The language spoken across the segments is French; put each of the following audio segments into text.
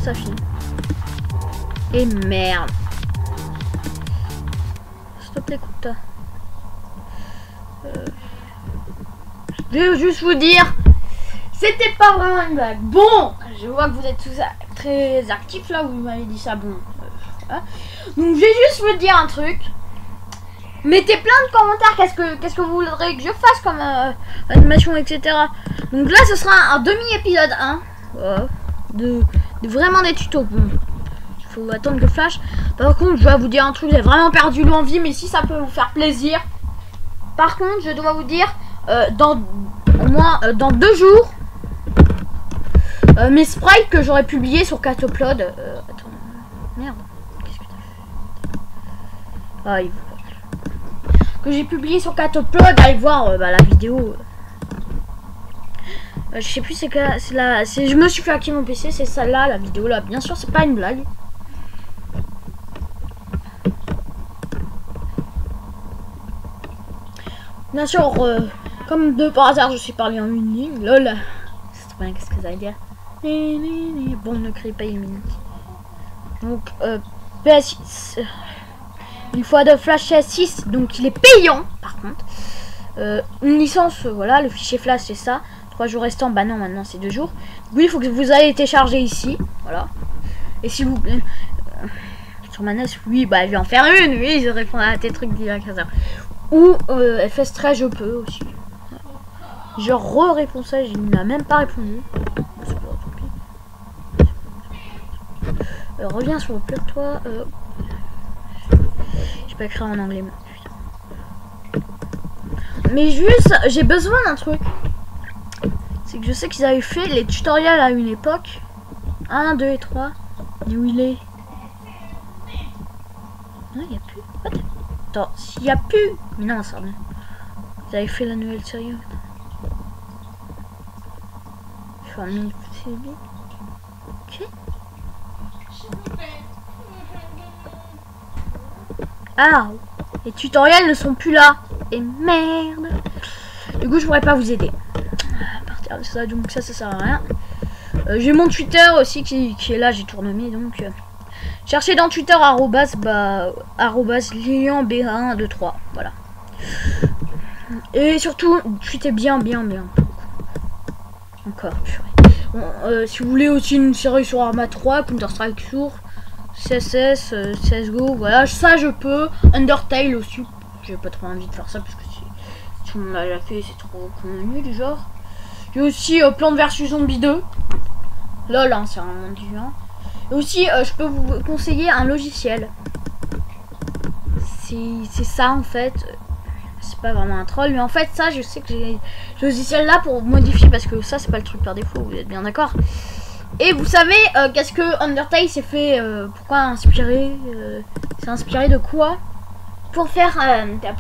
ça file. Et merde. S'il te plaît, écoute. Je vais juste vous dire, c'était pas vraiment une blague. Bon, je vois que vous êtes tous très actifs là, vous m'avez dit ça, bon. Voilà. Donc je vais juste vous dire un truc. Mettez plein de commentaires, qu'est-ce que vous voudrez que je fasse comme animation, etc. Donc là, ce sera un demi-épisode 1. De vraiment des tutos. Bon, il faut attendre que Flash. Par contre, je dois vous dire un truc, j'ai vraiment perdu l'envie, mais si ça peut vous faire plaisir. Par contre, je dois vous dire, au moins dans 2 jours, mes sprites que j'aurais publié sur Catupload. Attends, merde. Qu'est-ce que t'as fait? Ah, il faut que j'ai publié sur Catupload, allez voir la vidéo. Je sais plus c'est que c'est là, je me suis fait hacker mon PC, c'est celle-là, la vidéo là. Bien sûr, c'est pas une blague. Bien sûr, comme de par hasard, je suis parlé en une ligne. Lol. C'est trop bien, qu'est-ce que ça veut dire? Bon, ne crée pas Illuminati. Donc, PS6. Une fois de Flash PS6, donc il est payant par contre. Une licence, voilà, le fichier Flash c'est ça. 3 jours restants, bah non, maintenant c'est 2 jours. Oui, il faut que vous allez télécharger ici, voilà. Et si vous sur ma NES, oui, bah je vais en faire une, oui, je réponds à tes trucs direct à ça. Ou FS13, je peux aussi. Je réponds ça, il n'a même pas répondu. Reviens sur le plug, toi. Je peux écrire en anglais. Mais juste, j'ai besoin d'un truc. C'est que je sais qu'ils avaient fait les tutoriels à une époque. 1, 2 et 3. Et où il est? Non, il n'y a plus. What? Attends, s'il n'y a plus. Mais non, ça revient. Ils avaient fait la nouvelle série. Je vais amener le CB. Ok. Ah, les tutoriels ne sont plus là. Et merde. Du coup, je pourrais pas vous aider. À partir de ça, donc ça sert à rien. J'ai mon Twitter aussi qui est là, j'ai tout renommé. Donc, cherchez dans Twitter @lilianb123. Voilà. Et surtout, tweetez bien. Encore. Bon, si vous voulez aussi une série sur Arma 3, Counter Strike sur CSS, CSGO, voilà, ça je peux. Undertale aussi. J'ai pas trop envie de faire ça parce que si tout le monde l'a fait, c'est trop connu du genre. J'ai aussi Plants vs Zombies 2. Lol, hein, c'est vraiment du genre. Et aussi, je peux vous conseiller un logiciel. C'est ça en fait. C'est pas vraiment un troll, mais en fait, ça, je sais que j'ai ce logiciel là pour modifier parce que ça, c'est pas le truc par défaut, vous êtes bien d'accord. Et vous savez, qu'est-ce que Undertale s'est fait, pourquoi inspiré, c'est inspiré de quoi? Pour faire,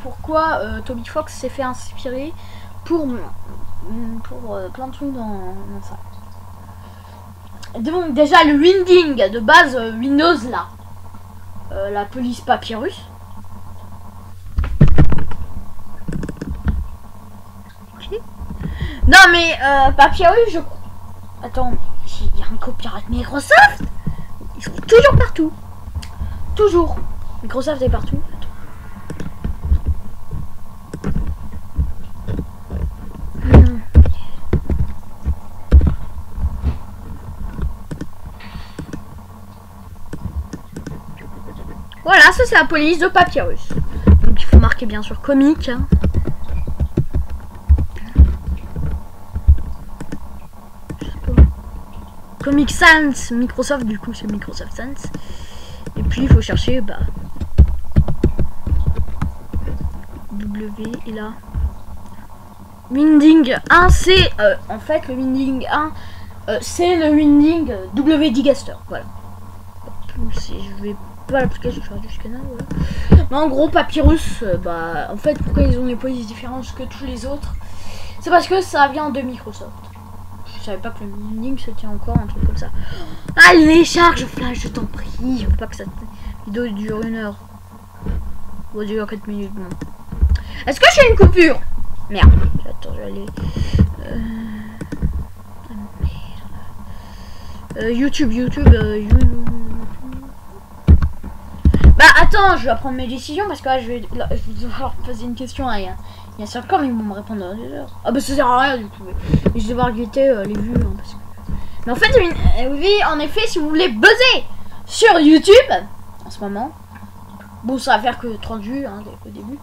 pourquoi Toby Fox s'est fait inspirer pour plein de trucs dans ça. Donc déjà le winding de base Windows là, la police Papyrus. Okay. Non mais Papyrus, je crois. Attends, il y a un copyright Microsoft. Ils sont toujours partout. Toujours. Microsoft est partout. Voilà, ça c'est la police de Papyrus. Donc il faut marquer bien sûr comique. Hein. Comic Sans, Microsoft, du coup c'est Microsoft Sans. Et puis il faut chercher W et là. Winding 1, c'est en fait le Winding 1, c'est le Winding W Digaster. Voilà. Je vais pas l'application sur du canal. Voilà. Mais en gros, Papyrus, en fait, pourquoi ils ont des polices différentes que tous les autres? C'est parce que ça vient de Microsoft. Je savais pas que le Winding se tient encore, un truc comme ça. Allez, charge Flash, je t'en prie. Je veux pas que cette vidéo dure 1 heure. Ou dure 4 minutes. Bon. Est-ce que j'ai une coupure? Merde. Attends, je vais aller. YouTube. Bah attends, je vais prendre mes décisions parce que là, je vais leur poser une question à il y a certains comme ils vont me répondre dans 2 heures. Ah bah ça sert à rien du tout. Mais je vais devoir guetter les vues. Hein, parce que... Mais en fait, oui, en effet, si vous voulez buzzer sur YouTube, en ce moment, bon ça va faire que 30 vues hein, au début.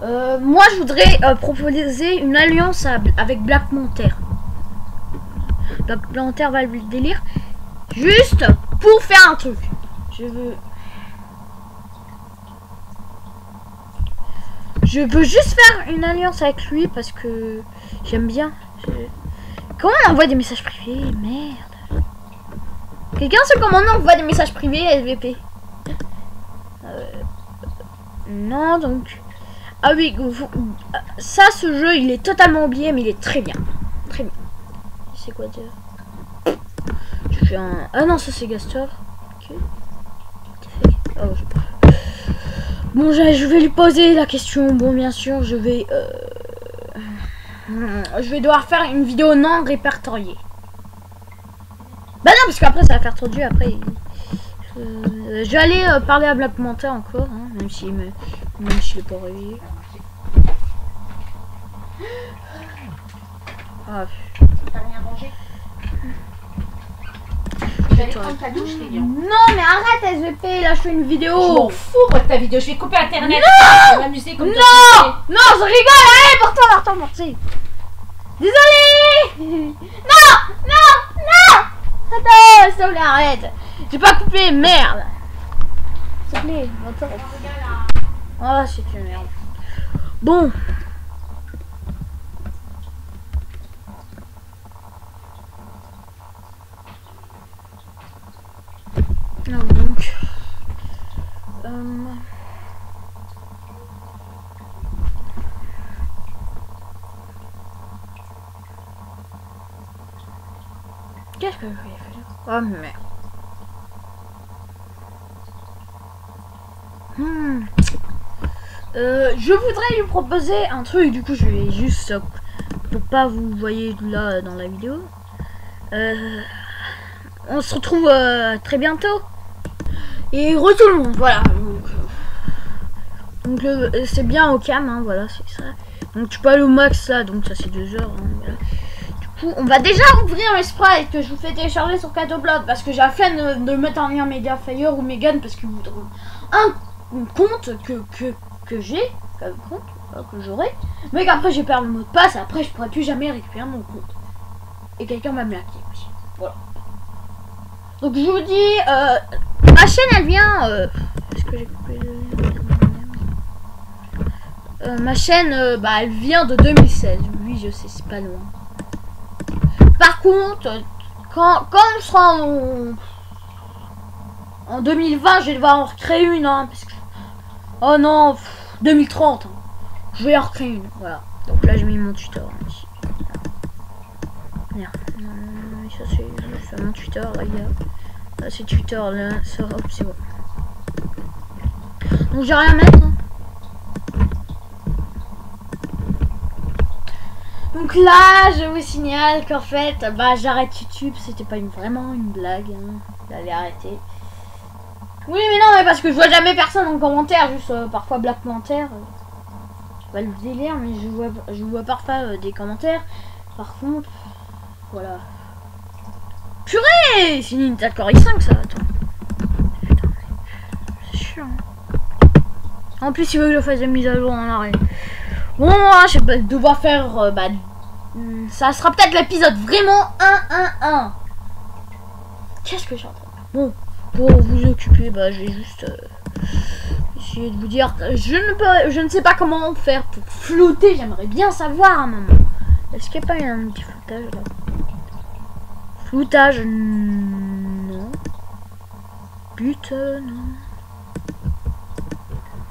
Moi je voudrais proposer une alliance avec Black Panther. Black Panther va le délire. Juste pour faire un truc. Je veux juste faire une alliance avec lui parce que j'aime bien. Comment on envoie des messages privés? Merde. Quelqu'un sait comment on envoie des messages privés LVP? Non, donc... Ah oui, ça, ce jeu, il est totalement oublié, mais il est très bien. Très bien. C'est quoi dire? Je fais un... Ah non, ça c'est Gastor. Ok. Oh, je sais pas. Bon, je vais lui poser la question. Bon, bien sûr, je vais devoir faire une vidéo non répertoriée. Bah non, parce qu'après, ça va faire trop dur. Après, je vais aller parler à Black Panther encore, hein, même s'il est pas réveillé. Ah. T'as rien mangé? J'allais prendre ta douche, les lions. Non, mais arrête, SVP, là, je fais une vidéo. Je m'en fous, moi, de ta vidéo. Je vais couper Internet. Non, je vais m'amuser comme non, toi. non, je rigole. Allez, pour toi, merci. Désolé. Non. Attends, s'il te plaît, arrête. J'ai pas coupé, merde. S'il te plaît, attends. Oh, c'est une merde. Bon. Non, donc... Qu'est-ce que je vais faire? Oh merde. Je voudrais lui proposer un truc, du coup je vais juste... pour pas vous voyez là dans la vidéo. On se retrouve très bientôt. Et re tout le monde, voilà. Donc c'est bien au cam, hein, voilà, c'est ça. Donc tu peux aller au max là, donc ça c'est 2 heures. Hein, voilà. Du coup, on va déjà ouvrir mes sprites que je vous fais télécharger sur Cadeaublog parce que j'ai la flemme de mettre un lien Mediafire ou Megan parce qu'ils voudront un compte que j'ai, que j'aurai, mais qu'après j'ai perdu le mot de passe, et après je pourrai plus jamais récupérer mon compte. Et quelqu'un m'a mis à pied aussi. Voilà. Donc je vous dis, ma chaîne elle vient. Est-ce que j'ai coupé ma chaîne, bah elle vient de 2016. Oui, je sais, c'est pas loin. Par contre, quand on sera en 2020, je vais devoir en recréer une, hein, parce que... Oh non, 2030. Hein. Je vais en recréer une, voilà. Donc là, j'ai mis mon tuteur hein, ici. Merde. Ça c'est mon tuteur, là, là c'est tuteur, là, ça, hop, c'est bon. Donc j'ai rien à mettre. Hein. Donc là, je vous signale qu'en fait, bah j'arrête YouTube, c'était pas vraiment une blague, hein. J'allais arrêter. Oui, mais non, mais parce que je vois jamais personne en commentaire, juste parfois Black Panther. C'est pas le délire, mais je vois parfois des commentaires. Par contre, voilà. Purée, c'est une Intel Core i5 ça, attends. Putain, c'est chiant. En plus, il veut que je fasse des mises à jour en arrêt. Bon, je sais pas, devoir faire, bah, ça sera peut-être l'épisode vraiment 1-1-1. Qu'est-ce que j'ai en train de faire? Bon, pour vous occuper, bah, je vais juste essayer de vous dire, je ne sais pas comment faire pour flouter, j'aimerais bien savoir un moment. Est-ce qu'il n'y a pas un petit floutage là? Floutage, non. Putain, non.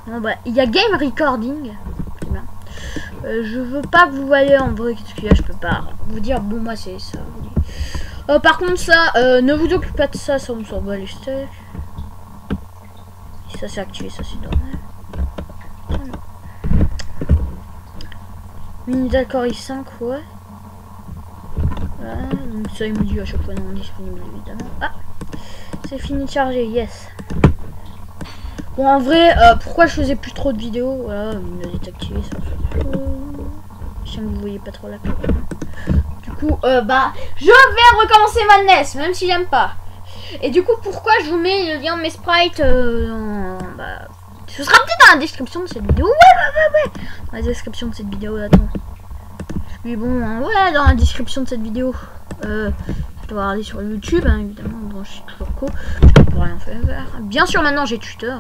Non, bah, il y a game recording. C'est bien. Je veux pas que vous voyez en vrai qu'est-ce qu'il y a, je peux pas vous dire, bon, moi c'est ça. Par contre, ça, ne vous occupez pas de ça, ça me s'en bat les steaks. Si ça c'est activé, ça c'est normal. Mini d'accord i5, ouais. Voilà, Donc ça il me dit à chaque fois non disponible évidemment. Ah, c'est fini de charger, yes. Bon en vrai, pourquoi je faisais plus trop de vidéos, voilà, il a désactivé ça. Je sens que vous voyez pas trop la carte. Du coup, bah, je vais recommencer Madness, même si j'aime pas. Et du coup, pourquoi je vous mets le lien de mes sprites bah, ce sera peut-être dans la description de cette vidéo. Ouais. Dans la description de cette vidéo, attends. Mais bon, ouais, dans la description de cette vidéo. Je dois aller sur YouTube, hein, évidemment. Bon, je suis toujours co. Je peux rien faire. Bien sûr, maintenant j'ai Twitter.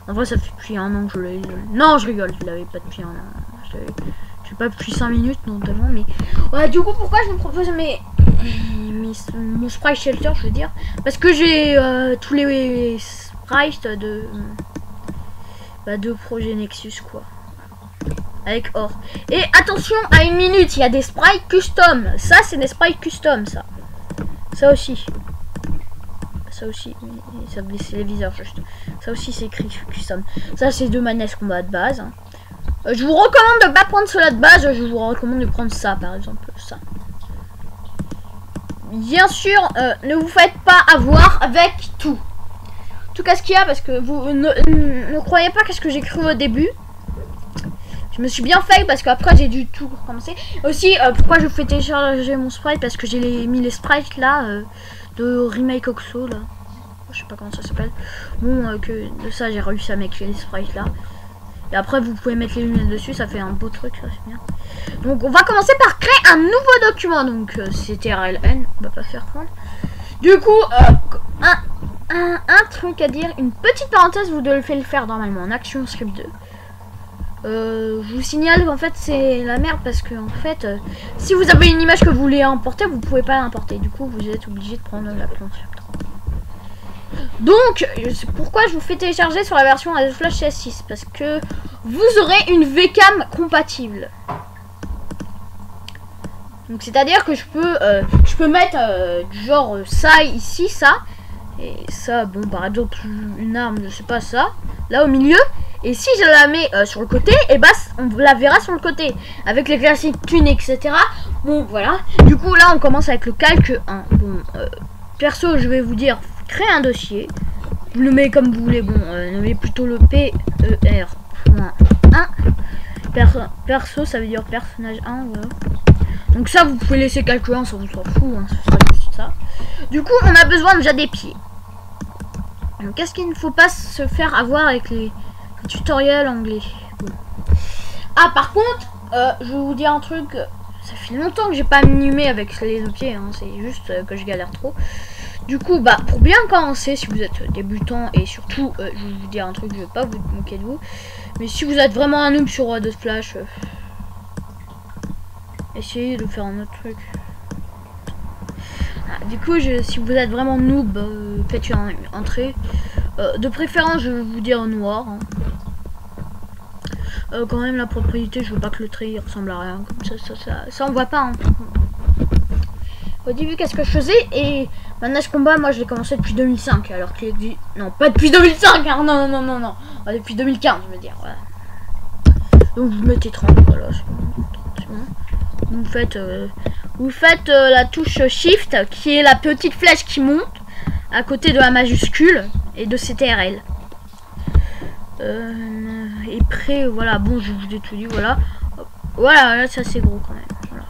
En vrai, ça fait depuis un an que je l'ai. Non, je rigole, je l'avais pas depuis un an. Je l'ai pas depuis 5 minutes, notamment. Mais ouais, du coup, pourquoi je me propose mon sprite shelter, je veux dire. Parce que j'ai tous les sprites de projet Nexus, quoi. Avec or. Et attention, à 1 minute, il y a des sprites custom. Ça, c'est des sprites custom, ça. Ça aussi. Ça aussi, ça c'est les viseurs juste. Ça aussi, c'est écrit custom. Ça, c'est 2 Madness combat de base. Hein. Je vous recommande de pas prendre cela de base. Je vous recommande de prendre ça, par exemple. Ça. Bien sûr, ne vous faites pas avoir avec tout. En tout cas, ce qu'il y a, parce que vous ne croyez pas qu'est-ce que j'ai cru au début. Je me suis bien fait parce qu'après j'ai dû tout recommencer. Aussi, pourquoi je fais télécharger mon sprite, parce que j'ai mis les sprites là de Remake Oxo là. Je sais pas comment ça s'appelle. Bon, que de ça j'ai réussi à mettre les sprites là. Et après vous pouvez mettre les lunettes dessus, ça fait un beau truc, ça c'est bien. Donc on va commencer par créer un nouveau document. Donc c'était RLN, on va pas faire prendre. Du coup, un truc à dire, une petite parenthèse, vous devez le faire normalement en Action Script 2. Je vous signale qu'en fait c'est la merde parce que en fait si vous avez une image que vous voulez importer, vous pouvez pas l'importer. Du coup vous êtes obligé de prendre la planche. Donc c'est pourquoi je vous fais télécharger sur la version Adobe Flash CS6, parce que vous aurez une VCAM compatible. Donc c'est à dire que je peux mettre du genre ça ici, ça et ça, bon par exemple une arme, je sais pas, ça là au milieu. Et si je la mets sur le côté, et bah on la verra sur le côté avec les classiques thunes, etc. Bon voilà. Du coup là on commence avec le calque 1. Bon perso je vais vous dire, créer un dossier. Vous le mettez comme vous voulez. Bon nommez plutôt le PER.1. Perso ça veut dire personnage 1, voilà. Donc ça vous pouvez laisser calque 1, ça vous s'en fout, hein, ce sera juste ça. Du coup on a besoin déjà des pieds. Donc qu'est-ce qu'il ne faut pas se faire avoir avec les tutoriel anglais. Bon. Ah par contre, je vais vous dire un truc. Ça fait longtemps que j'ai pas animé avec les deux pieds. Hein, c'est juste que je galère trop. Du coup, bah pour bien commencer, si vous êtes débutant et surtout, je vais vous dire un truc, je vais pas vous moquer de vous. Mais si vous êtes vraiment un noob sur Adobe Flash, essayez de faire un autre truc. Ah, du coup, si vous êtes vraiment noob, faites une entrée. De préférence, je vais vous dire noir. Hein. Quand même la propriété, je veux pas que le trait ressemble à rien. Comme ça on voit pas. Hein. Au début, qu'est-ce que je faisais? Et Madness Combat, moi je l'ai commencé depuis 2005. Alors que non, pas depuis 2005. Hein, non. Depuis 2015, je veux dire. Voilà. Donc vous mettez 30. Voilà, c'est bon. Vous faites la touche Shift, qui est la petite flèche qui monte à côté de la majuscule et de CTRL. Et près, voilà, bon, je vous ai tout dit, voilà. Voilà, là, ça c'est gros quand même. Voilà.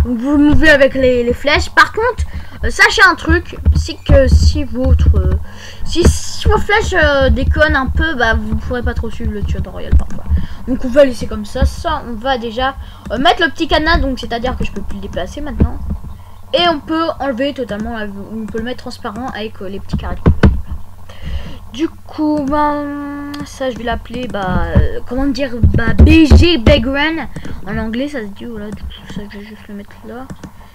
Donc vous mouvez avec les flèches. Par contre, sachez un truc, c'est que si vos flèches déconnent un peu, bah vous ne pourrez pas trop suivre le tutoriel parfois. Donc on va laisser comme ça. Ça, on va déjà mettre le petit cadenas, donc c'est-à-dire que je peux plus le déplacer maintenant. Et on peut enlever totalement, on peut le mettre transparent avec les petits carrés. Du coup, ça je vais l'appeler, comment dire, BG Background. En anglais ça se dit, voilà, du coup ça je vais juste le mettre là.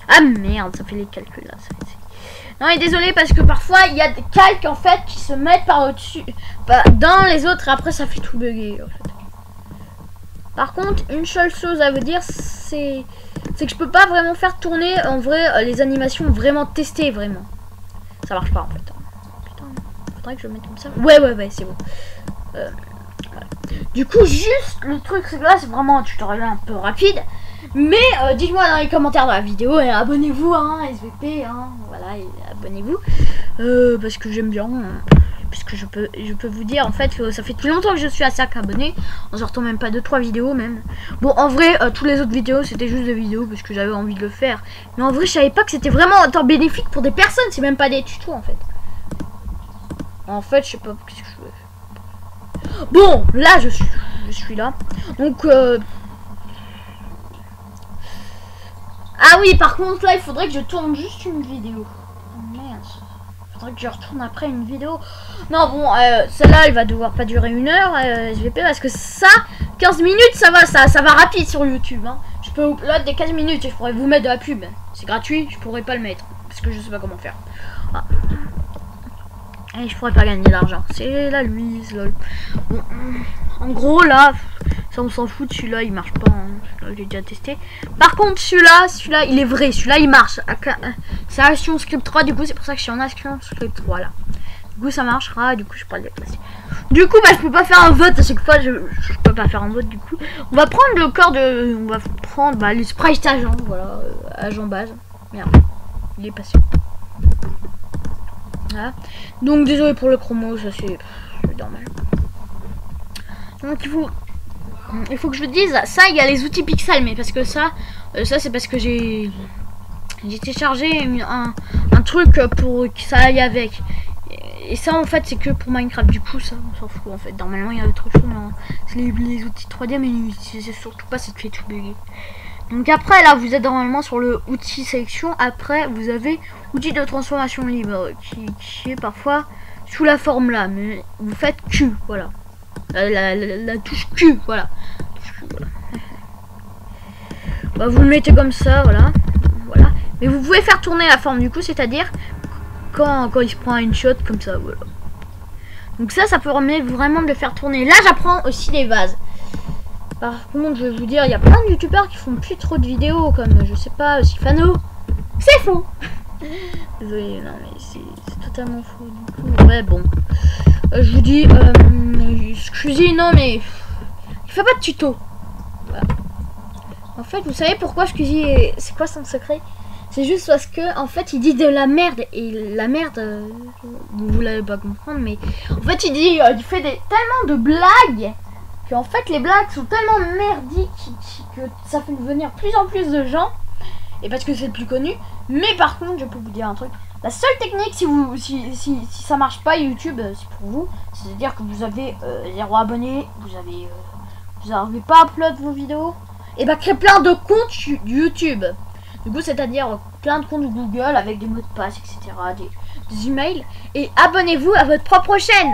Ah merde, ça fait les calculs là. Non et désolé parce que parfois il y a des calques en fait qui se mettent par au-dessus, dans les autres et après ça fait tout bugger en fait. Par contre, une seule chose à vous dire, c'est que je peux pas vraiment faire tourner en vrai les animations vraiment testées vraiment. Ça marche pas en fait. Putain, que je le mette comme ça. Ouais, c'est bon. Voilà. Du coup, juste le truc, c'est que là, c'est vraiment un tutoriel un peu rapide. Mais dites-moi dans les commentaires de la vidéo et abonnez-vous, hein, SVP, hein, voilà, et abonnez-vous. Parce que j'aime bien. Puisque je peux vous dire, en fait, ça fait tout longtemps que je suis à 5 abonnés. En sortant même pas 2-3 vidéos même. Bon, en vrai, tous les autres vidéos, c'était juste des vidéos parce que j'avais envie de le faire. Mais en vrai, je savais pas que c'était vraiment un temps bénéfique pour des personnes. C'est même pas des tutos, en fait. En fait, je sais pas ce que je veux. Bon, là, je suis là. Donc, ah oui, par contre, là, il faudrait que je tourne juste une vidéo. Oh, merde. Faudrait que je retourne après une vidéo. Non, bon, celle-là, elle va devoir pas durer 1 heure, SVP, parce que ça, 15 minutes, ça va rapide sur YouTube. Hein. Je peux upload des 15 minutes et je pourrais vous mettre de la pub. C'est gratuit, je pourrais pas le mettre, parce que je sais pas comment faire. Ah. Et je pourrais pas gagner d'argent. C'est la Louise, lol. Bon, en gros, là, ça on s'en fout, celui-là, il marche pas. Hein. J'ai déjà testé. Par contre, celui-là, il est vrai. Celui-là, il marche. C'est Action Script 3, du coup, c'est pour ça que je suis en Action Script 3, là. Du coup, ça marchera. Du coup, je pourrais le déplacer. Du coup, bah, je peux pas faire un vote à chaque fois. Je peux pas faire un vote, du coup. On va prendre le corps de... On va prendre le sprite agent, voilà. Agent base. Merde. Il est passé. Voilà. Donc désolé pour le chromo, ça c'est normal. Donc il faut que je vous dise, ça il y a les outils pixels, mais parce que ça c'est parce que j'ai téléchargé un truc pour que ça aille avec. Et ça en fait c'est que pour Minecraft, du coup ça on s'en fout en fait. Normalement il y a autre chose, c'est les outils 3D, mais c'est surtout pas, ça te fait tout bugger. Donc après là vous êtes normalement sur le outil sélection. Après vous avez outil de transformation libre qui est parfois sous la forme là, mais vous faites Q, voilà, la touche Q, voilà, bah, vous le mettez comme ça, voilà, mais vous pouvez faire tourner la forme du coup, c'est à dire quand il se prend une shot comme ça, voilà. Donc ça permet vraiment de le faire tourner. Là j'apprends aussi les vases. Par contre, je vais vous dire, il y a plein de youtubeurs qui font plus trop de vidéos, comme, je sais pas, Sifano. C'est faux. Désolé, non, mais c'est totalement faux, du coup. Ouais, bon. Je vous dis, excusez, non, mais... Il fait pas de tuto. Voilà. En fait, vous savez pourquoi Squeezie, c'est quoi son secret? C'est juste parce que, en fait, il dit de la merde. Et la merde, vous l'allez pas comprendre, mais... En fait, il fait tellement de blagues... En fait les blagues sont tellement merdiques que ça fait venir plus en plus de gens, et parce que c'est le plus connu. Mais par contre je peux vous dire un truc, la seule technique si ça marche pas YouTube, c'est pour vous, c'est à dire que vous avez 0 abonnés, vous n'arrivez pas à upload vos vidéos, et bah créez plein de comptes YouTube, du coup c'est à dire plein de comptes Google avec des mots de passe, etc., des emails, et abonnez-vous à votre propre chaîne.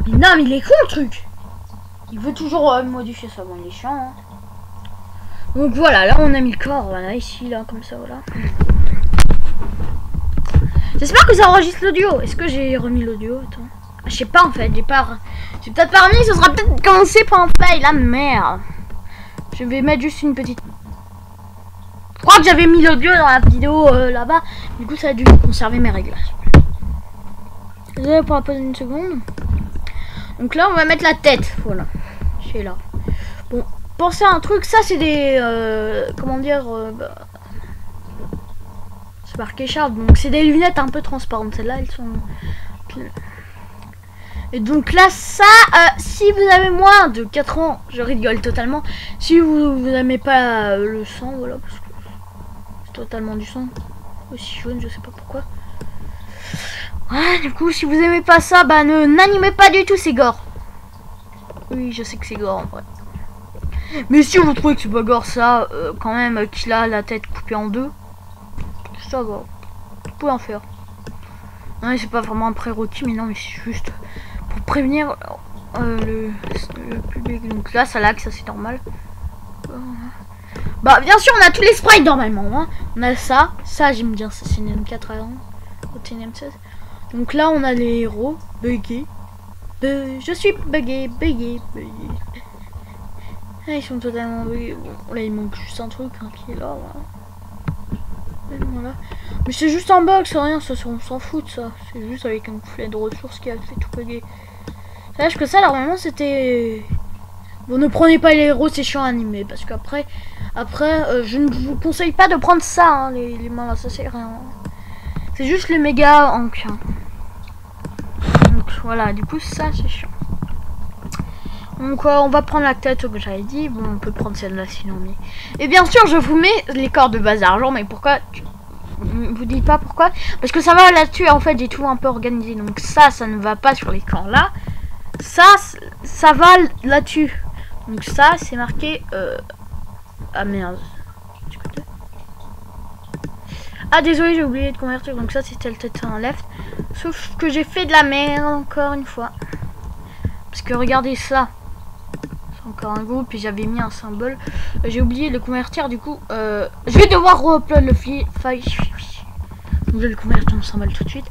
Non mais il est con le truc. Il veut toujours modifier ça, bon il est chiant, hein. Donc voilà, là on a mis le corps, voilà, ici, là, comme ça, voilà. J'espère que ça enregistre l'audio. Est-ce que j'ai remis l'audio? Attends. Je sais pas en fait, j'ai peut-être pas remis, ce sera peut-être commencé par un fail, la merde. Je vais mettre juste une petite... Je crois que j'avais mis l'audio dans la vidéo là-bas, du coup ça a dû conserver mes réglages. Désolé pour la pause d'une seconde. Donc là on va mettre la tête, voilà, c'est là. Bon, pensez à un truc, ça c'est des comment dire, c'est marqué Sharp, donc c'est des lunettes un peu transparentes, celles-là elles sont... Et donc là ça, si vous avez moins de 4 ans, je rigole totalement, si vous n'aimez pas le sang, voilà, parce que c'est totalement du sang, aussi jaune, je sais pas pourquoi. Ouais, du coup, si vous aimez pas ça, bah n'animez pas du tout, c'est gore. Oui, je sais que c'est gore en vrai. Mais si vous trouvez que c'est pas gore, ça, quand même, qu'il a la tête coupée en deux, ça va. Vous pouvez en faire. Non, c'est pas vraiment un prérequis, mais non, mais c'est juste pour prévenir le public. Donc là, ça lag, ça c'est normal. Bah, bien sûr, on a tous les sprites normalement. Hein. On a ça j'aime bien, ça c'est une M4 avant, une M16. Donc là on a les héros buggés. Je suis buggé. Ah, ils sont totalement buggés. Bon, là il manque juste un truc hein, qui est là. Voilà. Mais c'est juste un bug, c'est rien, ça, on s'en fout de ça. C'est juste avec un flux de ressources qui a fait tout bugger. Sache que ça, normalement, c'était... Vous ne prenez pas les héros, c'est chiant à animer. Parce qu'après, je ne vous conseille pas de prendre ça, hein, les mains là, ça c'est rien. C'est juste le méga ancien. Donc voilà, du coup, ça c'est chiant. Donc on va prendre la tête que j'avais dit. Bon, on peut prendre celle-là sinon, mais... Et bien sûr, je vous mets les corps de base d'argent, mais pourquoi... Vous dites pas pourquoi? Parce que ça va là-dessus, en fait, j'ai tout un peu organisé. Donc ça ne va pas sur les camps là. Ça va là-dessus. Donc ça, c'est marqué... Ah merde. Ah désolé, j'ai oublié de convertir. Donc ça, c'était le tête en left. Sauf que j'ai fait de la merde encore une fois. Parce que regardez ça. C'est encore un groupe et j'avais mis un symbole. J'ai oublié de le convertir, du coup. Je vais devoir re-upload le file. Je vais le convertir en symbole tout de suite.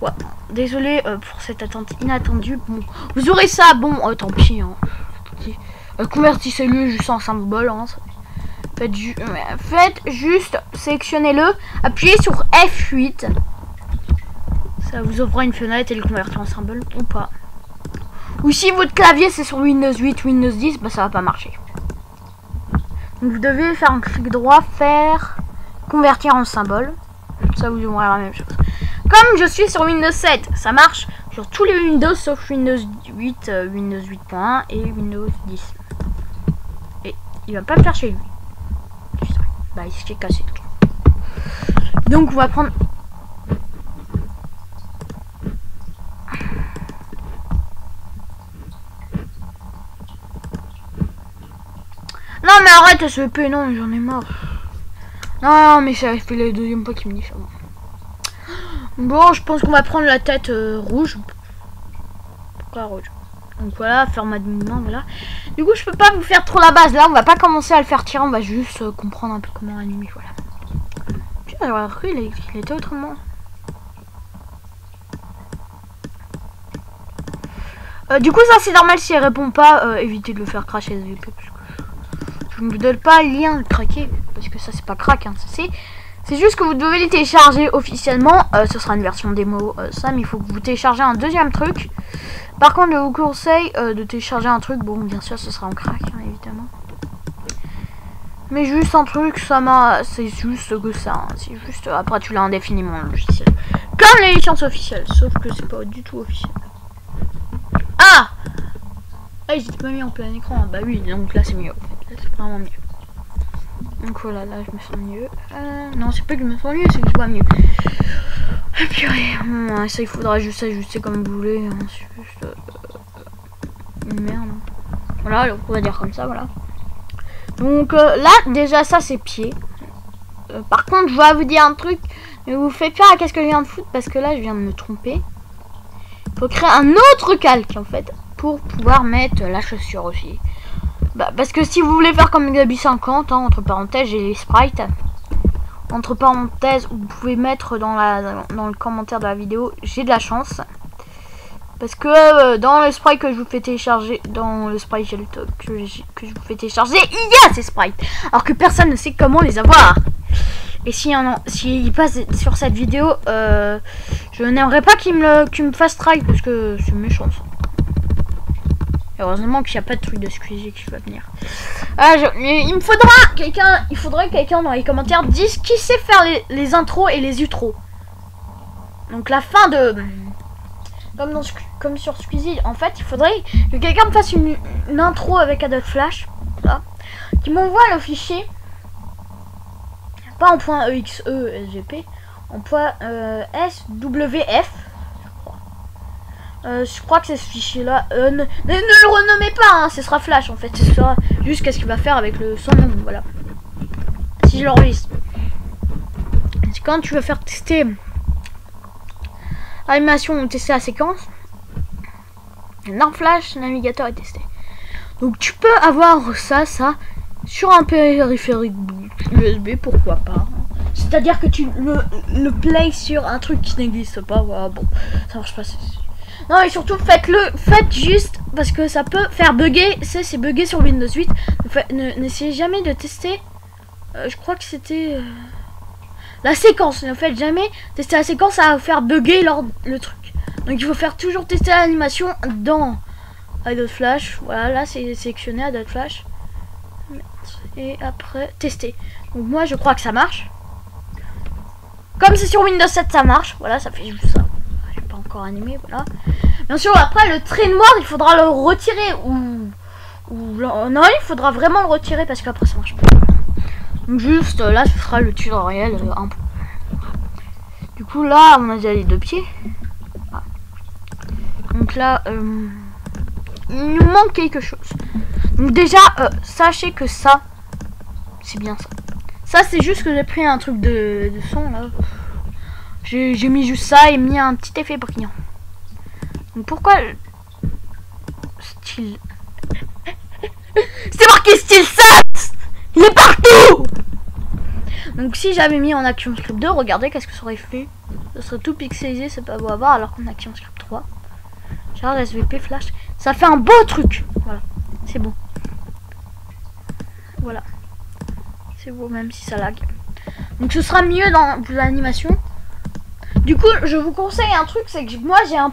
Ouais. Désolé pour cette attente inattendue. Bon, vous aurez ça. Bon, tant pis. Hein. Convertissez-le juste en symbole. Hein. Faites juste, sélectionnez-le, appuyez sur F8. Ça vous ouvrira une fenêtre et le convertir en symbole ou pas. Ou si votre clavier c'est sur Windows 8, Windows 10, bah ça va pas marcher. Donc vous devez faire un clic droit, faire convertir en symbole. Ça vous ouvrira la même chose. Comme je suis sur Windows 7, ça marche sur tous les Windows sauf Windows 8, Windows 8.1 et Windows 10. Et il va pas le faire chez lui. Bah il s'est cassé le truc. Donc on va prendre... Non mais arrête SVP, non j'en ai marre. Non mais ça fait le deuxième fois qu'il me dit ça. Bon je pense qu'on va prendre la tête rouge. Pourquoi rouge? Donc voilà, format de mouvement, voilà. Du coup je peux pas vous faire trop la base là, on va pas commencer à le faire tirer, on va juste comprendre un peu comment animer, voilà. Putain, alors il était autrement. Du coup ça c'est normal si elle répond pas, évitez de le faire cracher SVP parce que je ne vous donne pas le lien de craquer parce que ça c'est pas crack, hein, c'est juste que vous devez les télécharger officiellement. Ce sera une version démo ça, mais il faut que vous téléchargez un deuxième truc. Par contre je vous conseille de télécharger un truc, bon bien sûr ce sera en crack hein, évidemment. Mais juste un truc, ça m'a... C'est juste que ça, hein, c'est juste... Après tu l'as indéfiniment le logiciel. Comme les licences officielles, sauf que c'est pas du tout officiel. Ah ils étaient pas mis en plein écran, bah oui, donc là c'est mieux en fait, là c'est vraiment mieux. Donc voilà, là je me sens mieux. Non c'est pas que je me sens mieux, c'est que je vois mieux. Ah purée, ça il faudra juste ajuster comme vous voulez, hein. C'est juste... une merde. Voilà, on va dire comme ça, voilà. Donc là déjà ça c'est pied. Par contre je vais vous dire un truc, ne vous faites pas à qu'est-ce que je viens de foutre parce que là je viens de me tromper. Il faut créer un autre calque en fait pour pouvoir mettre la chaussure aussi. Bah, parce que si vous voulez faire comme Gabi 50, hein, entre parenthèses j'ai les sprites. Entre parenthèses vous pouvez mettre dans le commentaire de la vidéo, j'ai de la chance. Parce que dans le sprite que je vous fais télécharger, dans le sprite que je vous fais télécharger, il y a ces sprites. Alors que personne ne sait comment les avoir. Et s'il passe sur cette vidéo, je n'aimerais pas qu'il me fasse try parce que c'est méchant ça. Heureusement qu'il n'y a pas de truc de Squeezie qui va venir. Il me faudra quelqu'un, quelqu'un dans les commentaires dise qui sait faire les intros et les outros. Donc la fin de... Comme sur Squeezie, en fait, il faudrait que quelqu'un me fasse une intro avec Adobe Flash, là, qui m'envoie le fichier, pas en .exe SVP, en .swf, je crois que c'est ce fichier-là. Ne le renommez pas, hein, ce sera Flash en fait, ce sera juste qu'est-ce qu'il va faire avec son nom, voilà. Si je l'enregistre, c'est quand tu vas faire tester animation ou tester la séquence, dans Flash navigateur est testé. Donc tu peux avoir ça sur un périphérique USB, pourquoi pas. C'est à dire que tu le play sur un truc qui n'existe pas, voilà, bon ça marche pas. Non et surtout faites juste parce que ça peut faire bugger, c'est bugger sur Windows 8. N'essayez jamais de tester, je crois que c'était la séquence. Ne faites jamais tester la séquence, ça va vous faire bugger le truc. Donc il faut faire toujours tester l'animation dans Adobe Flash. Voilà, là c'est sélectionné Adobe Flash. Et après tester. Donc moi je crois que ça marche. Comme c'est sur Windows 7 ça marche. Voilà, ça fait juste ça. J'ai pas encore animé, voilà. Bien sûr après le trait noir il faudra le retirer ou non, il faudra vraiment le retirer parce qu'après ça marche pas. Donc juste là ce sera le tutoriel un peu. Du coup là on a déjà les deux pieds. Ah. Donc là il nous manque quelque chose. Donc déjà sachez que ça c'est bien ça. Ça c'est juste que j'ai pris un truc de son là. J'ai mis juste ça et mis un petit effet brillant. Donc pourquoi style c'est marqué style SAT. Il est partout. Donc si j'avais mis en ActionScript 2, regardez qu'est-ce que ça aurait fait. Ça serait tout pixelisé, c'est pas beau à voir, alors qu'en ActionScript 3, genre SVP Flash, ça fait un beau truc. Voilà, c'est beau. Voilà, c'est beau même si ça lag. Donc ce sera mieux dans l'animation. Du coup, je vous conseille un truc, c'est que moi j'ai un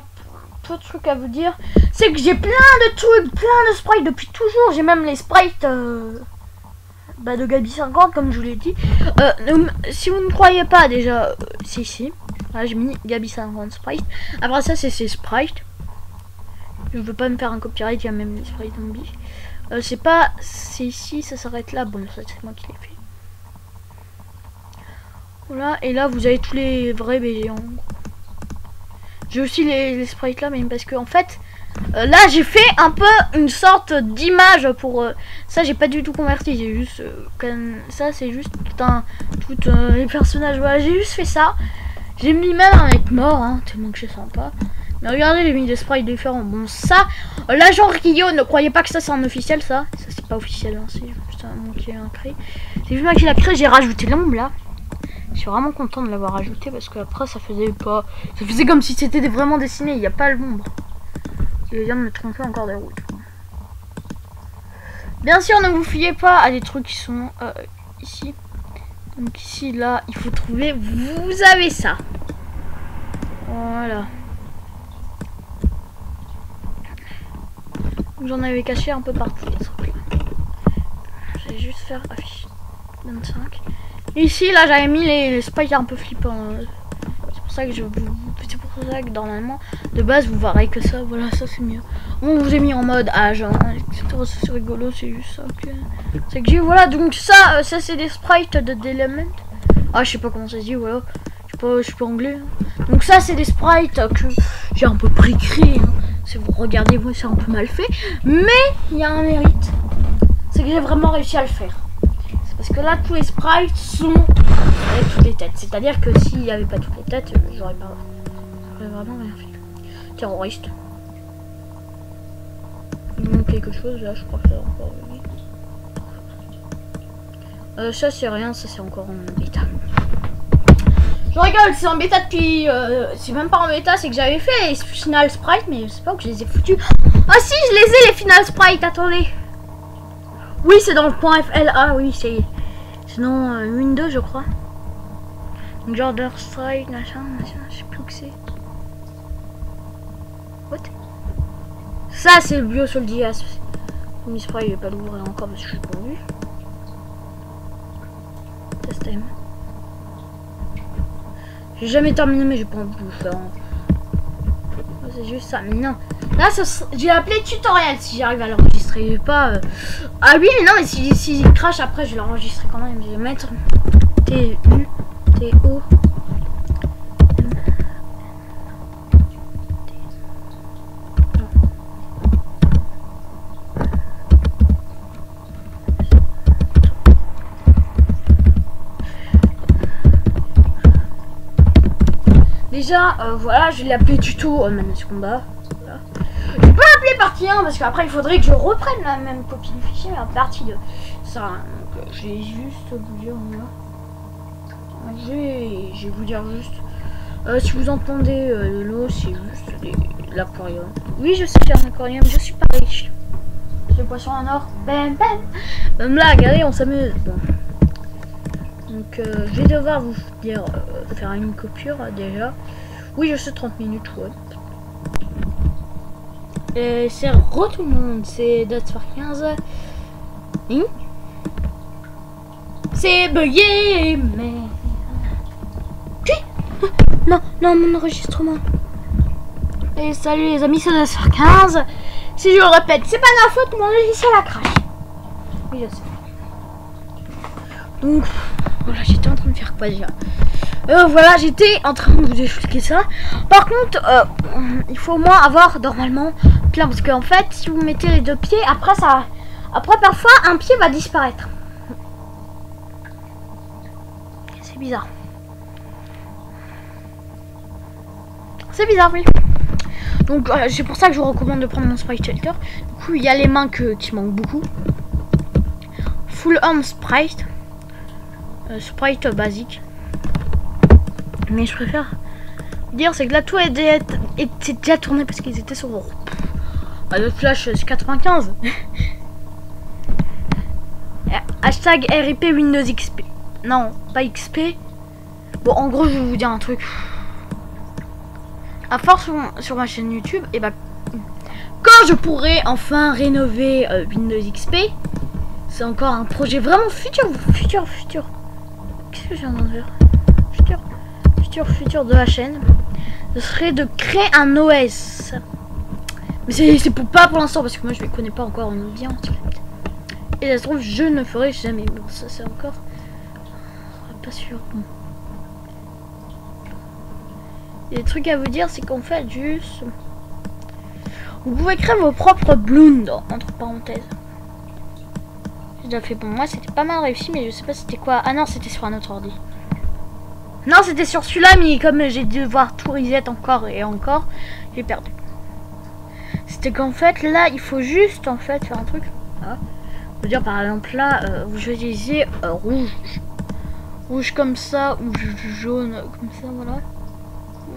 peu de trucs à vous dire. C'est que j'ai plein de trucs, plein de sprites depuis toujours. J'ai même les sprites de Gabi 50 comme je vous l'ai dit. Si vous ne croyez pas déjà, c'est ici. Voilà, j'ai mis Gabi 50 sprite. Après ça c'est ces sprites. Je veux pas me faire un copyright, il y a même les sprites zombies. C'est ici, ça s'arrête là. Bon ça c'est moi qui l'ai fait. Voilà, et là vous avez tous les vrais BG en gros. J'ai aussi les sprites là, mais parce que en fait là j'ai fait un peu une sorte d'image pour ça, j'ai pas du tout converti, j'ai juste ça c'est juste les personnages, voilà, j'ai juste fait ça. J'ai mis même un mec mort, hein, tellement que c'est sympa. Mais regardez, j'ai mis des sprites différents. Bon ça, l'agent Rio, ne croyez pas que ça c'est un officiel, ça c'est pas officiel, hein, c'est juste un mot qui a créé. C'est juste moi qui l'a créé, j'ai rajouté l'ombre là. Je suis vraiment content de l'avoir ajouté parce que après ça faisait pas. Ça faisait comme si c'était vraiment dessiné, il n'y a pas l'ombre. Je viens de me tromper encore des routes. Bien sûr, ne vous fiez pas à des trucs qui sont ici. Donc ici, là, il faut trouver. Vous avez ça. Voilà. J'en avais caché un peu partout les trucs là. Je vais juste faire affiche 25. Ici là j'avais mis les sprites un peu flippants. C'est pour ça que c'est pour ça que normalement de base vous verrez que ça, voilà, ça c'est mieux. On vous ai mis en mode âge, hein, etc. C'est rigolo, c'est juste ça que c'est que j'ai, voilà. Donc ça c'est des sprites d'Element. Ah je sais pas comment ça se dit, voilà. Je suis pas anglais. Hein. Donc ça c'est des sprites que j'ai un peu préécrit. Hein. Si vous regardez, vous c'est un peu mal fait, mais il y a un mérite, c'est que j'ai vraiment réussi à le faire. Parce que là, tous les sprites sont avec toutes les têtes. C'est-à-dire que s'il n'y avait pas toutes les têtes, j'aurais vraiment rien fait. Terroriste. Il manque quelque chose là, je crois que ça va encore venir. Ça c'est rien, ça c'est encore en bêta. Je rigole, c'est en bêta depuis. C'est même pas en bêta, c'est que j'avais fait les final sprites, mais je sais pas où je les ai foutus. Ah si, je les ai les final sprites, attendez. Oui, c'est dans le point FLA, oui, c'est dans Windows, je crois. Jordan Strike, machin, je sais plus où que c'est. What? Ça, c'est le bio soldier. Mon spray, il est pas l'ouvrir encore parce que je suis pas vu. Test time. J'ai jamais terminé, mais j'ai pas envie de vous faire. C'est juste ça, mais non. Là, j'ai appelé tutoriel si j'arrive à l'enregistrer. Pas. Ah oui, mais non, mais si il crache après, je vais l'enregistrer quand même. Je vais mettre T-U-T-O. Déjà, voilà, je l'ai appelé tuto Menace Combat. Voilà. Je peux l'appeler partie 1 parce qu'après il faudrait que je reprenne la même copie du fichier, mais à partie de ça. Donc, je vais juste vous dire, voilà. Je vais vous dire juste. Si vous entendez de l'eau, c'est juste l'aquarium. Oui, je sais faire un aquarium, je suis pas riche. C'est le poisson en or. Bam bam. Même là, regardez, on s'amuse. Bon. Donc je vais devoir vous dire faire une coupure déjà. Oui, je sais 30 minutes, ouais. Et c'est re tout le monde, c'est Dotsphere 15. C'est bugué, mais... Non, non, mon enregistrement. Et salut les amis, c'est Dotsphere 15. Si je le répète, c'est pas ma faute, mon logiciel a crash. Oui, je sais. Donc, voilà, j'étais en train de faire quoi déjà? Voilà, j'étais en train de vous expliquer ça. Par contre, il faut au moins avoir normalement plein, parce qu'en fait, si vous mettez les deux pieds, après parfois un pied va disparaître. C'est bizarre. C'est bizarre, oui. Donc c'est pour ça que je vous recommande de prendre mon Sprite Shelter. Du coup, il y a les mains qui manquent beaucoup. Full Arm Sprite. Sprite basique. Mais je préfère dire, c'est que là tout était déjà tourné parce qu'ils étaient sur le flash 95. Hashtag RIP Windows XP. Non, pas XP. Bon, en gros, je vais vous dire un truc. À force sur ma chaîne YouTube, et bah, quand je pourrai enfin rénover Windows XP, c'est encore un projet vraiment futur. Qu'est-ce que j'ai envie de faire? Futur de la chaîne, ce serait de créer un OS. Mais c'est pas pour l'instant parce que moi je ne connais pas encore bien. Et ça se trouve je ne ferai jamais. Bon, ça c'est encore pas sûr. Bon. Et les trucs à vous dire, c'est qu'en fait juste, vous pouvez créer vos propres balloons entre parenthèses. J'ai déjà fait pour moi, c'était pas mal réussi, mais je sais pas c'était quoi. Ah non, c'était sur un autre ordi. Non, c'était sur celui-là, mais comme j'ai dû devoir tout reset encore et encore, j'ai perdu. C'était qu'en fait, là, il faut juste en fait faire un truc. Voilà. Je veux dire, par exemple, là, vous choisissez rouge. Rouge comme ça, ou jaune comme ça, voilà.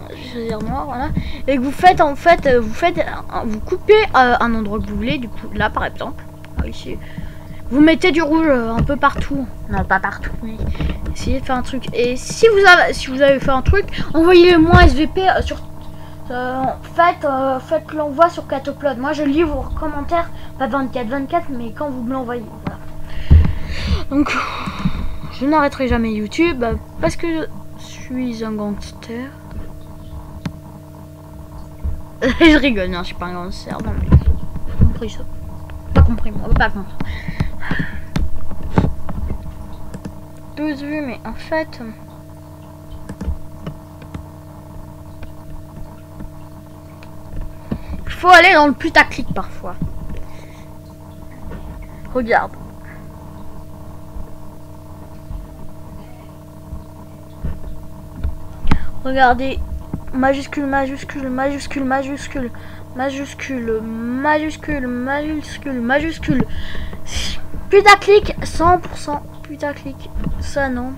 Je vais choisir noir, voilà. Et que vous faites, en fait, vous coupez un endroit que vous voulez, du coup, là, par exemple. Ici. Vous mettez du rouge un peu partout. Non, pas partout, mais essayez de faire un truc. Et si vous avez fait un truc, envoyez-moi SVP sur... faites l'envoi sur Catupload. Moi, je lis vos commentaires, pas 24/24, mais quand vous me l'envoyez. Voilà. Donc, je n'arrêterai jamais YouTube parce que je suis un gangster. Je rigole, non, je suis pas un gangster. Non, mais j'ai compris ça. Pas compris, moi, pas compris. 12 vues, mais en fait... il faut aller dans le putaclic parfois. Regarde. Regardez. Majuscule, majuscule, majuscule, majuscule, majuscule, majuscule, majuscule, majuscule. Putaclic, 100% putaclic. Ça non.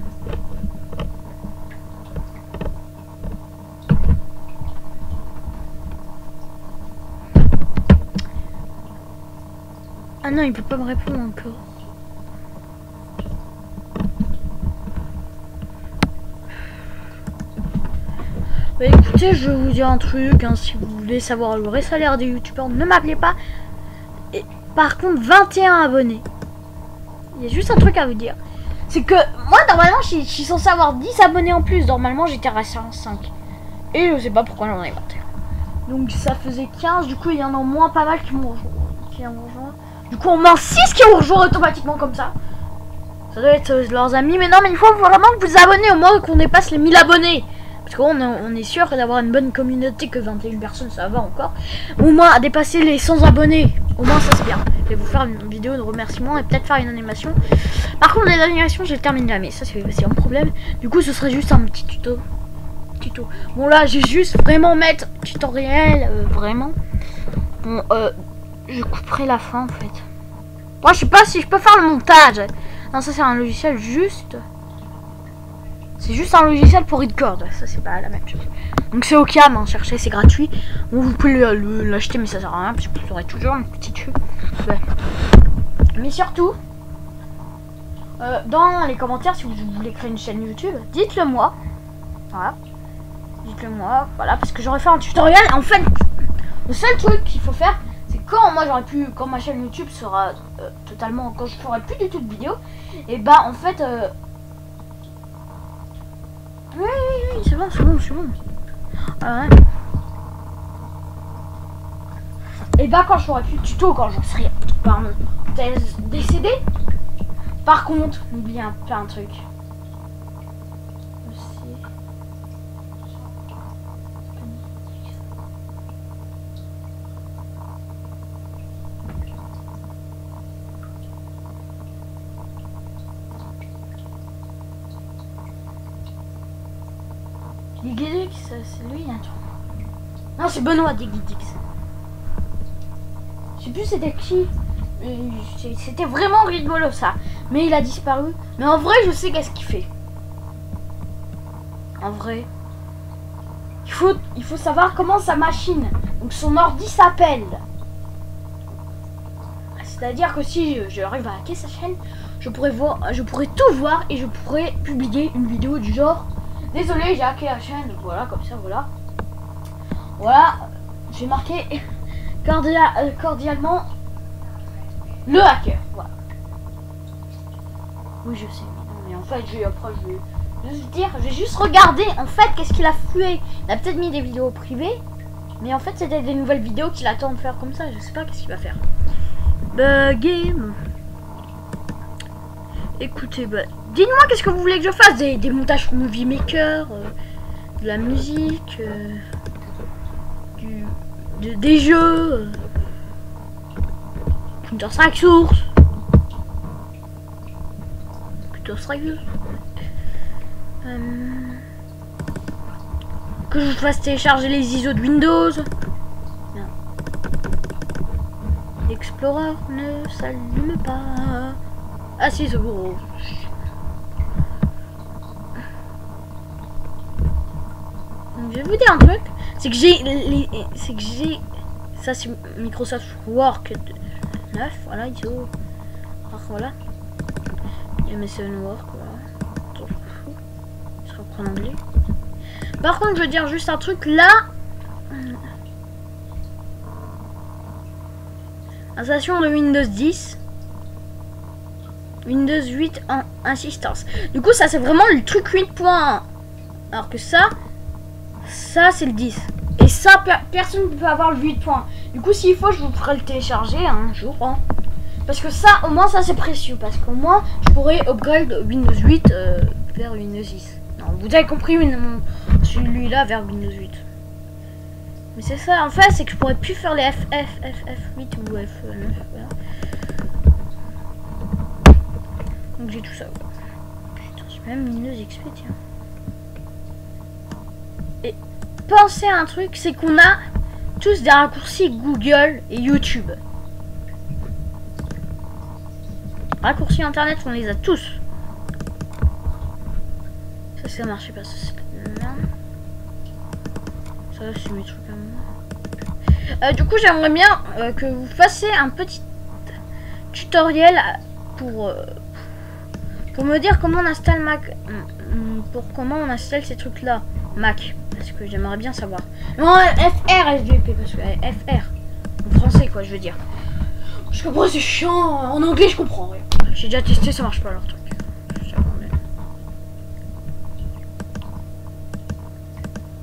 Ah non, il peut pas me répondre encore. Bah écoutez, je vais vous dire un truc, hein, si vous voulez savoir le vrai salaire des youtubeurs, ne m'appelez pas. Et par contre, 21 abonnés. Il y a juste un truc à vous dire. C'est que moi, normalement, je suis censé avoir 10 abonnés en plus. Normalement, j'étais resté à 5. Et je sais pas pourquoi j'en ai 21. Donc ça faisait 15, du coup, il y en a au moins pas mal qui m'ont rejoint. Du coup, on met 6 qui ont rejoint automatiquement comme ça. Ça doit être leurs amis. Mais non, mais il faut vraiment que vous abonnez au moins qu'on dépasse les 1000 abonnés. Parce qu'on est sûr d'avoir une bonne communauté, que 21 personnes ça va encore. Au moins à dépasser les 100 abonnés. Au moins ça c'est bien. Je vais vous faire une vidéo de remerciement et peut-être faire une animation. Par contre les animations je les termine jamais. Ça c'est un problème. Du coup ce serait juste un petit tuto. Bon là j'ai juste vraiment mettre tutoriel. Vraiment. Bon je couperai la fin en fait. Moi je sais pas si je peux faire le montage. Non ça c'est un logiciel juste. C'est juste un logiciel pour record, ça c'est pas la même chose. Donc c'est Ocam, hein, cherchez, c'est gratuit. Bon, vous pouvez l'acheter mais ça sert à rien parce que vous aurez toujours une petite chute. Ouais. Mais surtout, dans les commentaires si vous voulez créer une chaîne YouTube, dites-le moi. Voilà. Dites-le moi, voilà, parce que j'aurais fait un tutoriel. En fait, le seul truc qu'il faut faire, c'est quand moi j'aurais pu, quand ma chaîne YouTube sera totalement, quand je ferai plus du tout de vidéos, et bah en fait, oui, c'est bon, c'est bon, c'est bon. Ouais. Et bah quand je ferai plus de tuto, quand je serai, pardon, décédé. Par contre, n'oubliez pas un truc. Aussi. Digidix, c'est lui, hein. Non, c'est Benoît Digidix. Je sais plus c'était qui. C'était vraiment rigolo ça. Mais il a disparu. Mais en vrai, je sais qu'est-ce qu'il fait. En vrai. Il faut savoir comment sa machine, donc son ordi s'appelle. C'est-à-dire que si j'arrive à hacker sa chaîne, je pourrais tout voir et je pourrais publier une vidéo du genre désolé, j'ai hacké la chaîne. Voilà, comme ça, voilà. Voilà. J'ai marqué cordialement le hacker. Voilà. Oui, je sais. Mais en fait, après, je vais juste dire, je vais juste regarder en fait qu'est-ce qu'il a foué. Il a peut-être mis des vidéos privées, mais en fait, c'était des nouvelles vidéos qu'il attend de faire comme ça. Je sais pas qu'est-ce qu'il va faire. Game. Écoutez, dites-moi qu'est-ce que vous voulez que je fasse. Des montages sur Movie Maker, de la musique, des jeux, Counter-Strike Source. Counter-Strike. Que je fasse télécharger les ISO de Windows. Non. Explorer ne s'allume pas. Ah si, c'est gros. Je vais vous dire un truc, c'est que j'ai ça c'est Microsoft Word 9, voilà, ISO. Voilà. MSN Word, voilà. Je reprends en anglais. Par contre, je veux dire juste un truc là. Installation de Windows 10. Windows 8 en insistance. Du coup, ça c'est vraiment le truc 8.1. Alors que ça c'est le 10. Et ça, personne ne peut avoir le 8.1. Du coup, s'il faut, je vous ferai le télécharger un jour. Hein. Parce que ça, au moins, ça c'est précieux. Parce qu'au moins, je pourrais upgrade Windows 8 vers Windows 10. Non, vous avez compris, celui-là vers Windows 8. Mais c'est ça, en fait, c'est que je pourrais plus faire les F8 ou F9. Voilà. Donc j'ai tout ça. Putain, j'ai même Windows XP, tiens. Et pensez à un truc, c'est qu'on a tous des raccourcis Google et YouTube. Raccourcis internet, on les a tous. Ça marchait pas, ça c'est là. Ça c'est mes trucs à moi. Du coup, j'aimerais bien que vous fassiez un petit tutoriel pour me dire comment on installe Mac, comment on installe ces trucs là Mac, parce que j'aimerais bien savoir. Non, FR SVP, parce que FR en français quoi, je veux dire. Parce que moi c'est chiant, en anglais je comprends rien. J'ai déjà testé, ça marche pas leur truc.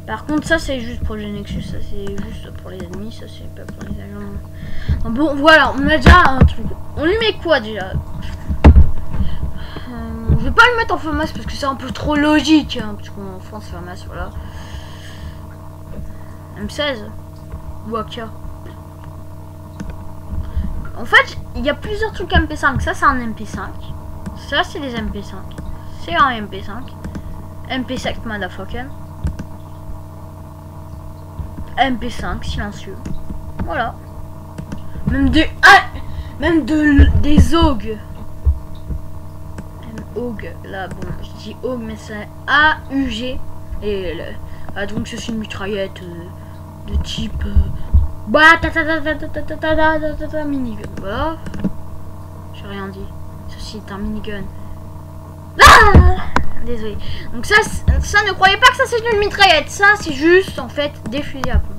Par contre, ça c'est juste pour le Nexus, ça c'est juste pour les ennemis, ça c'est pas pour les agents. Bon, voilà, on a déjà un truc. On lui met quoi déjà? Je vais pas le mettre en FAMAS parce que c'est un peu trop logique, hein, parce qu'en France FAMAS, voilà. M16 ou AK. En fait, il y a plusieurs trucs MP5. Ça c'est un MP5. Ça c'est des MP5. C'est un MP5. MP5 motherfucker. MP5 silencieux. Voilà. Même des AUG. AUG. Là, bon, je dis AUG, mais c'est AUG. Et donc, c'est une mitraillette de type. Minigun. Voilà. J'ai rien dit. Ceci est un minigun. Ah, désolé. Donc ça, ne croyez pas que ça c'est une mitraillette. Ça, c'est juste en fait des fusils à pompe.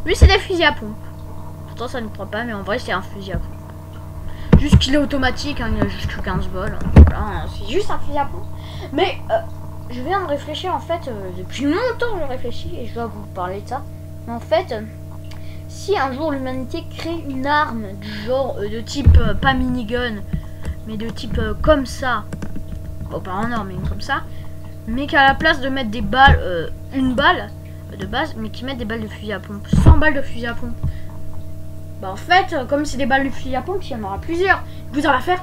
Lui, c'est des fusils à pompe. Pourtant, ça ne croit pas, mais en vrai, c'est un fusil à pompe. Juste qu'il est automatique, hein, il a juste que 15 balles. Voilà, c'est juste un fusil à pompe. Mais je viens de réfléchir en fait, depuis longtemps je réfléchis et je dois vous parler de ça. Mais en fait, si un jour l'humanité crée une arme du genre de type, pas minigun, mais de type comme ça, bon pas en or mais comme ça, mais qu'à la place de mettre des balles, une balle de base, mais qui mettent des balles de fusil à pompe, 100 balles de fusil à pompe. Bah en fait, comme c'est des balles de fusil à pompe, il y en aura plusieurs. Vous allez faire.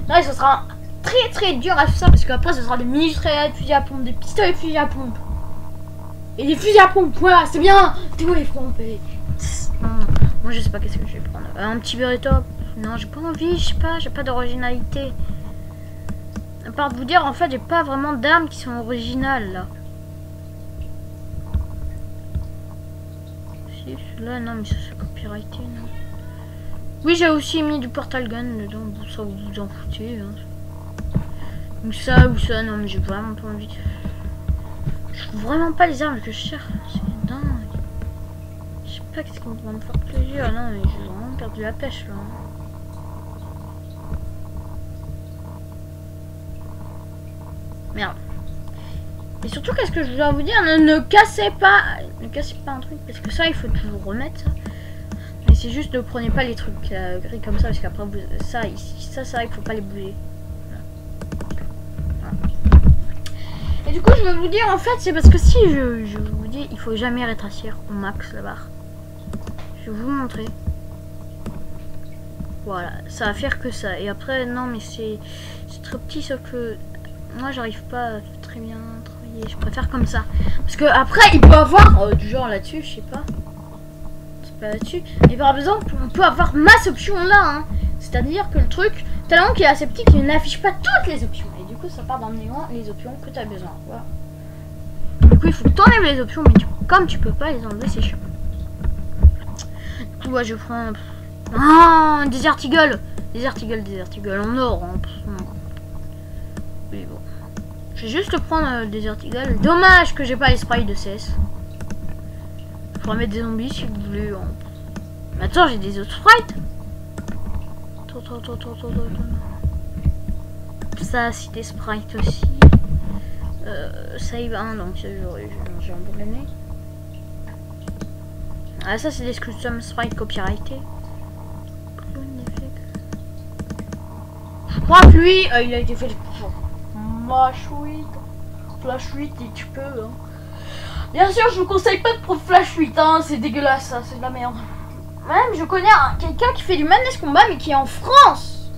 Là, ce sera très dur à faire ça parce qu'après, ce sera des mini-mitraillettes de fusil à pompe, des pistolets de fusil à pompe. Et des fusils à pompe, voilà, c'est bien. T'es où les pompes? Non, moi je sais pas qu'est-ce que je vais prendre. Un petit Beretta. Non, j'ai pas envie, je sais pas, j'ai pas d'originalité. À part de vous dire, en fait, j'ai pas vraiment d'armes qui sont originales là. Si, celui-là, non, mais ça c'est copyrighté, non. Oui, j'ai aussi mis du portal gun dedans, bon, ça vous vous en foutez. Hein. Ou ça, non, mais j'ai vraiment pas envie. Je trouve vraiment pas les armes que je cherche, c'est dingue. Je sais pas qu'est-ce qui va me faire plaisir, non, mais j'ai vraiment perdu la pêche là. Merde. Et surtout, qu'est-ce que je dois vous dire, ne cassez pas un truc, parce que ça, il faut toujours remettre ça. Mais c'est juste, ne prenez pas les trucs gris comme ça, parce qu'après, ça, ici, ça, c'est vrai qu'il faut pas les bouger. Voilà. Et du coup, je vais vous dire, en fait, c'est parce que si je vous dis, il faut jamais rétrécir au max la barre. Je vais vous montrer. Voilà, ça va faire que ça. Et après, non, mais c'est très petit, sauf que moi, j'arrive pas à très bien travailler. Je préfère comme ça. Parce que après, il peut avoir du genre là-dessus, je sais pas. C'est pas là-dessus. Et par exemple, on peut avoir masse options là. Hein. C'est-à-dire que le truc, tellement qu'il est assez petit qu'il n'affiche pas toutes les options. Et du coup, ça part dans le néant les options que tu as besoin. Voilà. Du coup, il faut que tu enlèves les options, mais comme tu peux pas les enlever, c'est chiant. Du coup, ouais, je prends. Ah, Desert Eagle. Desert Eagle en or. Hein. Oui, bon. Je vais juste prendre Desert Eagle. Dommage que j'ai pas les sprays de CS. Je pourrais mettre des zombies si vous voulez. Hein. Mais attends, j'ai des autres sprites. Attends. Ça, c'est des sprites aussi. Save 1, donc j'ai abandonné. Ah, ça, c'est des custom sprites copyrightés. Je crois que lui, il a été fait pour Flash 8 et tu peux. Hein. Bien sûr, je vous conseille pas de prendre Flash 8, hein, c'est dégueulasse, ça, c'est de la merde. Même, je connais quelqu'un qui fait du Madness Combat, mais qui est en France.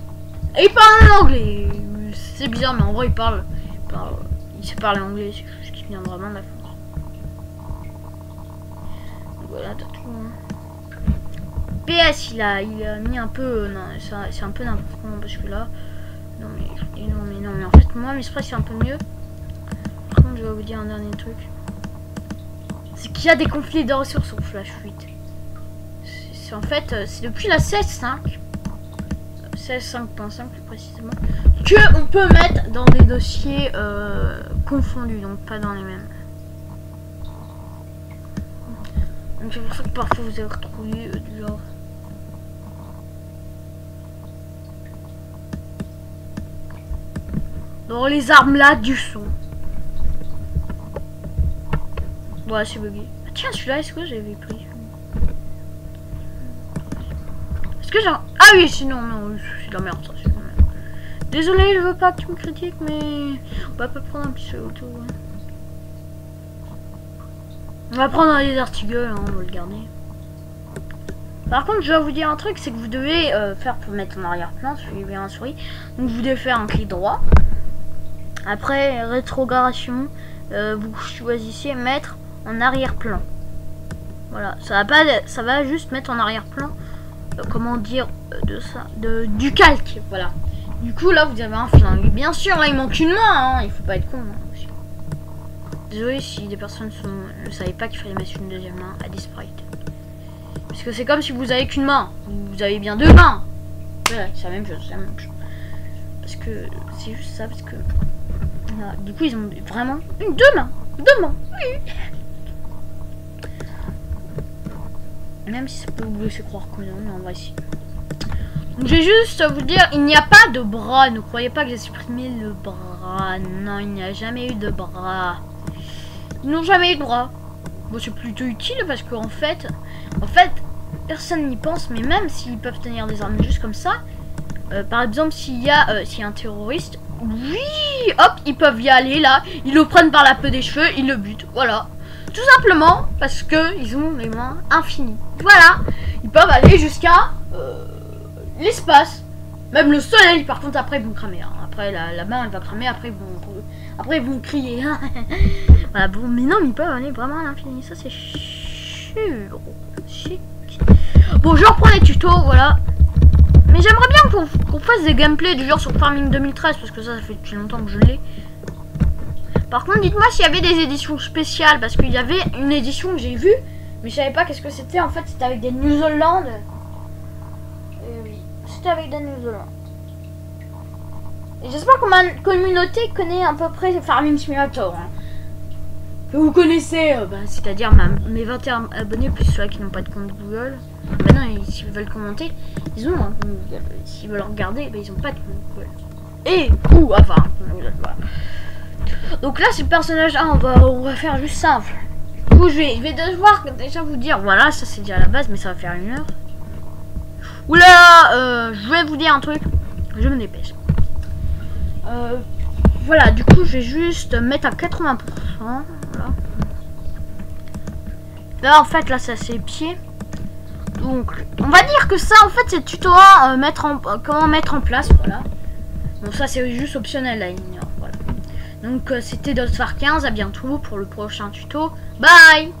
Et il parle en anglais. C'est bizarre, mais en vrai, il sait parler anglais, c'est juste qu'il vient vraiment de la France. Donc voilà, t'as tout. Hein. PS, il a mis un peu. Non, c'est un peu n'importe quoi parce que là. Non mais en fait moi mes sprays c'est un peu mieux. Par contre je vais vous dire un dernier truc. C'est qu'il y a des conflits de ressources sur Flash 8. C'est en fait c'est depuis la 16.5 16.5.5 plus précisément que on peut mettre dans des dossiers confondus, donc pas dans les mêmes. Donc c'est pour ça que parfois vous avez retrouvé du genre. Dans les armes là du son. Ouais, c'est bugué. Ah, tiens, celui-là, est-ce que j'avais pris? Est-ce que j'ai... Ah oui, sinon, non, c'est de la merde, ça, c'est de la merde. Désolé, je veux pas que tu me critiques, mais... On va pas prendre un petit auto. Hein. On va prendre un Desert Eagle, hein, on va le garder. Par contre, je vais vous dire un truc, c'est que vous devez faire pour mettre en arrière-plan, suivez bien la souris. Donc, vous devez faire un clic droit. Après, rétrogradation, vous choisissez mettre en arrière-plan. Voilà, ça va juste mettre en arrière-plan, comment dire, du calque, voilà. Du coup, là, vous avez un flingue. Bien sûr, là, il manque une main, hein, il faut pas être con. Hein, aussi. Désolé si des personnes ne savaient pas qu'il fallait mettre une deuxième main à des sprites. Parce que c'est comme si vous avez qu'une main. Vous avez bien deux mains. Voilà, c'est la même chose, parce que c'est juste ça, parce que voilà. Du coup ils ont vraiment deux mains, oui. Même si ça peut vous laisser croire que non, mais en vrai si. Donc j'ai juste à vous dire, il n'y a pas de bras, ne croyez pas que j'ai supprimé le bras, non il n'y a jamais eu de bras, ils n'ont jamais eu de bras. Bon c'est plutôt utile parce qu'en fait personne n'y pense, mais même s'ils peuvent tenir des armes juste comme ça, par exemple s'il y a un terroriste, oui, hop, ils peuvent y aller là, ils le prennent par la queue des cheveux, ils le butent, voilà. Tout simplement parce que ils ont les mains infinies. Voilà, ils peuvent aller jusqu'à l'espace, même le soleil. Par contre après ils vont cramer, hein. Après la main elle va cramer, après ils vont crier. Voilà, bon, mais non, mais ils peuvent aller vraiment à l'infini, ça c'est sûr. Bon, je reprends les tutos, voilà. Mais j'aimerais bien qu'on fasse des gameplays du genre sur Farming 2013 parce que ça fait depuis longtemps que je l'ai. Par contre, dites-moi s'il y avait des éditions spéciales, parce qu'il y avait une édition que j'ai vue, mais je savais pas qu'est-ce que c'était. En fait, c'était avec des New Zealand. Oui, c'était avec des New Zealand. Et j'espère que ma communauté connaît à peu près Farming Simulator. Hein. Que vous connaissez, c'est-à-dire mes 21 abonnés plus ceux qui n'ont pas de compte Google. Maintenant, s'ils veulent commenter, ils ont un compte Google. S'ils veulent regarder, ils n'ont pas de compte Google. Et, ou, enfin, voilà. Donc là c'est le personnage 1, on va faire juste simple. Du coup je vais devoir déjà vous dire, voilà ça c'est déjà la base mais ça va faire 1 heure. Oula, je vais vous dire un truc, je me dépêche. Voilà, du coup je vais juste mettre à 80%. Voilà. Là en fait là ça c'est pieds. Donc on va dire que ça en fait c'est tuto 1, comment mettre en place, voilà. Bon ça c'est juste optionnel là, voilà. Donc c'était Dotfar 15, à bientôt pour le prochain tuto. Bye!